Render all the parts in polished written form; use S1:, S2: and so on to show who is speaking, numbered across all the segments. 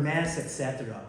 S1: mess, etc.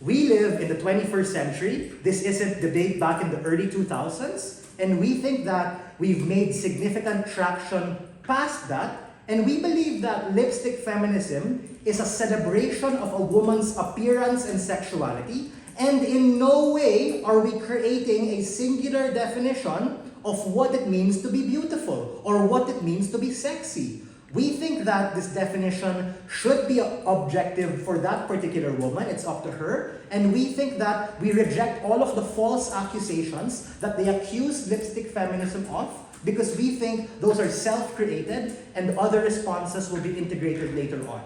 S1: We live in the 21st century. This isn't debate back in the early 2000s. And we think that we've made significant traction past that. And we believe that lipstick feminism is a celebration of a woman's appearance and sexuality. And in no way are we creating a singular definition of what it means to be beautiful or what it means to be sexy. We think that this definition should be objective for that particular woman. It's up to her. And we think that we reject all of the false accusations that they accuse lipstick feminism of, because we think those are self-created and other responses will be integrated later on.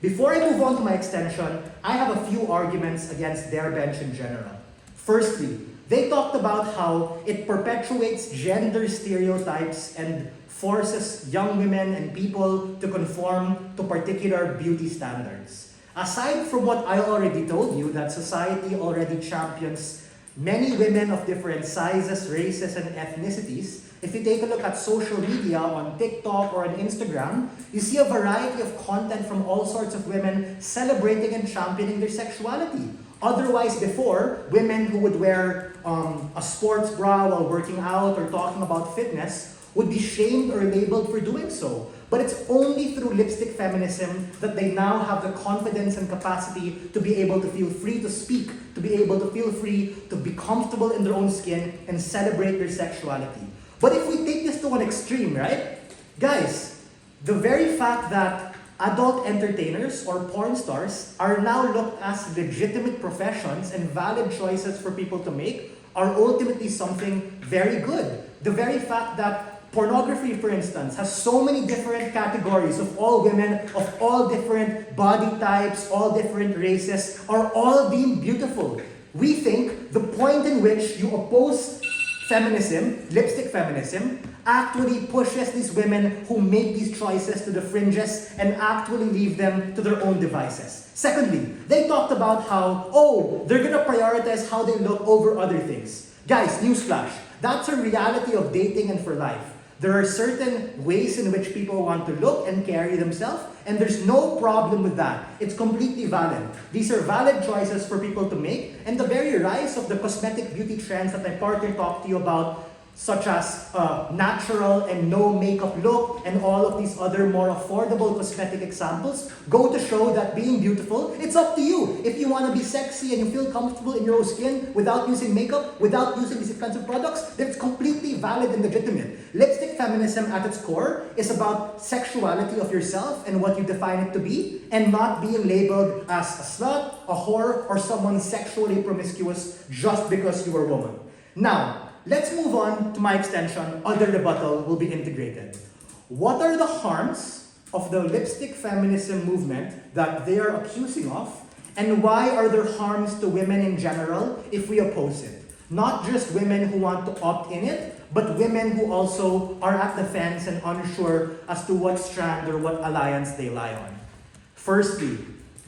S1: Before I move on to my extension, I have a few arguments against their bench in general. Firstly, they talked about how it perpetuates gender stereotypes and forces young women and people to conform to particular beauty standards. Aside from what I already told you, that society already champions many women of different sizes, races, and ethnicities, if you take a look at social media on TikTok or on Instagram, you see a variety of content from all sorts of women celebrating and championing their sexuality. Otherwise, before, women who would wear a sports bra while working out or talking about fitness would be shamed or labeled for doing so. But it's only through lipstick feminism that they now have the confidence and capacity to be able to feel free to speak, to be able to feel free to be comfortable in their own skin and celebrate their sexuality. But if we take this to an extreme, right? Guys, the very fact that adult entertainers or porn stars are now looked as legitimate professions and valid choices for people to make are ultimately something very good. The very fact that pornography, for instance, has so many different categories of all women, of all different body types, all different races, are all deemed beautiful. We think the point in which you oppose feminism, lipstick feminism, actually pushes these women who make these choices to the fringes and actually leave them to their own devices. Secondly, they talked about how, they're gonna prioritize how they look over other things. Guys, newsflash, that's a reality of dating and for life. There are certain ways in which people want to look and carry themselves, and there's no problem with that. It's completely valid. These are valid choices for people to make, and the very rise of the cosmetic beauty trends that my partner talked to you about, such as natural and no makeup look and all of these other more affordable cosmetic examples, go to show that being beautiful, it's up to you. If you want to be sexy and you feel comfortable in your own skin without using makeup, without using these expensive products, then it's completely valid and legitimate. Lipstick feminism at its core is about sexuality of yourself and what you define it to be, and not being labeled as a slut, a whore, or someone sexually promiscuous just because you are a woman. Now, let's move on to my extension. Other rebuttal will be integrated. What are the harms of the lipstick feminism movement that they are accusing of, and why are there harms to women in general if we oppose it? Not just women who want to opt in it, but women who also are at the fence and unsure as to what strand or what alliance they lie on. Firstly,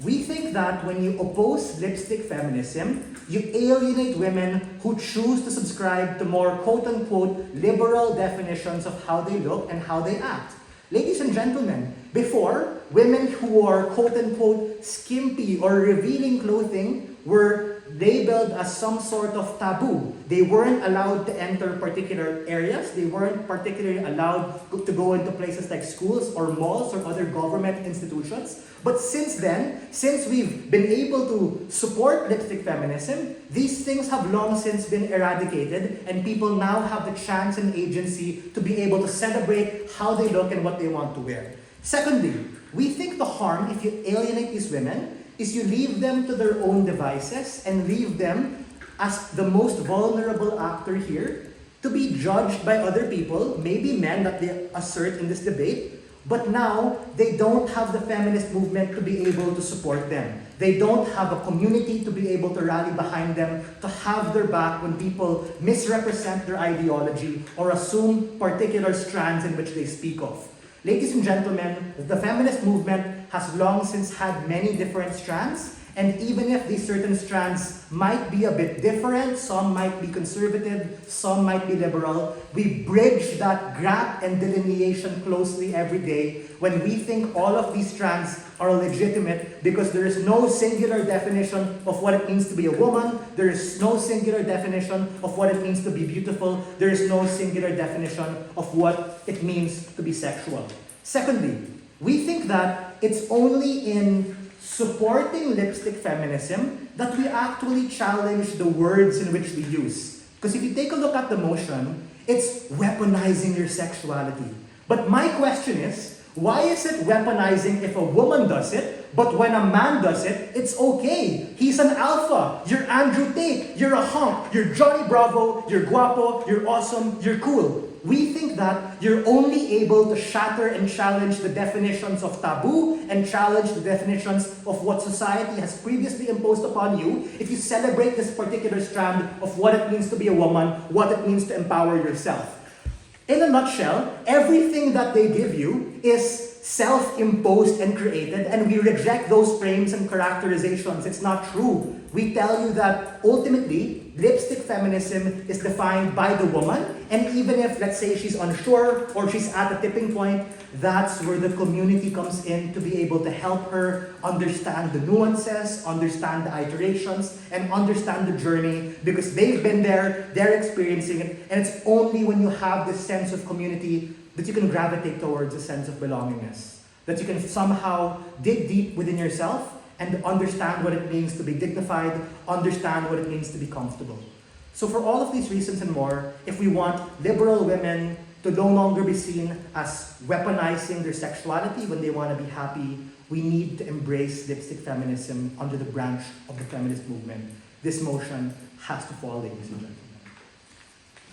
S1: we think that when you oppose lipstick feminism, you alienate women who choose to subscribe to more quote-unquote liberal definitions of how they look and how they act. Ladies and gentlemen, before, women who wore quote-unquote skimpy or revealing clothing were labeled as some sort of taboo. They weren't allowed to enter particular areas. They weren't particularly allowed to go into places like schools or malls or other government institutions. But since then, since we've been able to support lipstick feminism, these things have long since been eradicated, and people now have the chance and agency to be able to celebrate how they look and what they want to wear. Secondly, we think the harm if you alienate these women is you leave them to their own devices and leave them as the most vulnerable actor here to be judged by other people, maybe men that they assert in this debate, but now they don't have the feminist movement to be able to support them. They don't have a community to be able to rally behind them, to have their back when people misrepresent their ideology or assume particular strands in which they speak of. Ladies and gentlemen, the feminist movement has long since had many different strands, and even if these certain strands might be a bit different, some might be conservative, some might be liberal, we bridge that gap and delineation closely every day when we think all of these strands are legitimate because there is no singular definition of what it means to be a woman. There is no singular definition of what it means to be beautiful. There is no singular definition of what it means to be sexual. Secondly, we think that it's only in supporting lipstick feminism that we actually challenge the words in which we use. Because if you take a look at the motion, it's weaponizing your sexuality. But my question is, why is it weaponizing if a woman does it, but when a man does it, it's okay? He's an alpha. You're Andrew Tate. You're a hunk. You're Johnny Bravo. You're guapo. You're awesome. You're cool. We think that you're only able to shatter and challenge the definitions of taboo and challenge the definitions of what society has previously imposed upon you if you celebrate this particular strand of what it means to be a woman, what it means to empower yourself. In a nutshell, everything that they give you is self-imposed and created, and we reject those frames and characterizations. It's not true. We tell you that ultimately, lipstick feminism is defined by the woman, and even if, let's say, she's unsure or she's at a tipping point, that's where the community comes in to be able to help her understand the nuances, understand the iterations, and understand the journey because they've been there, they're experiencing it, and it's only when you have this sense of community that you can gravitate towards a sense of belongingness, that you can somehow dig deep within yourself and understand what it means to be dignified, understand what it means to be comfortable. So for all of these reasons and more, if we want liberal women to no longer be seen as weaponizing their sexuality when they want to be happy, we need to embrace lipstick feminism under the branch of the feminist movement. This motion has to fall, ladies and gentlemen.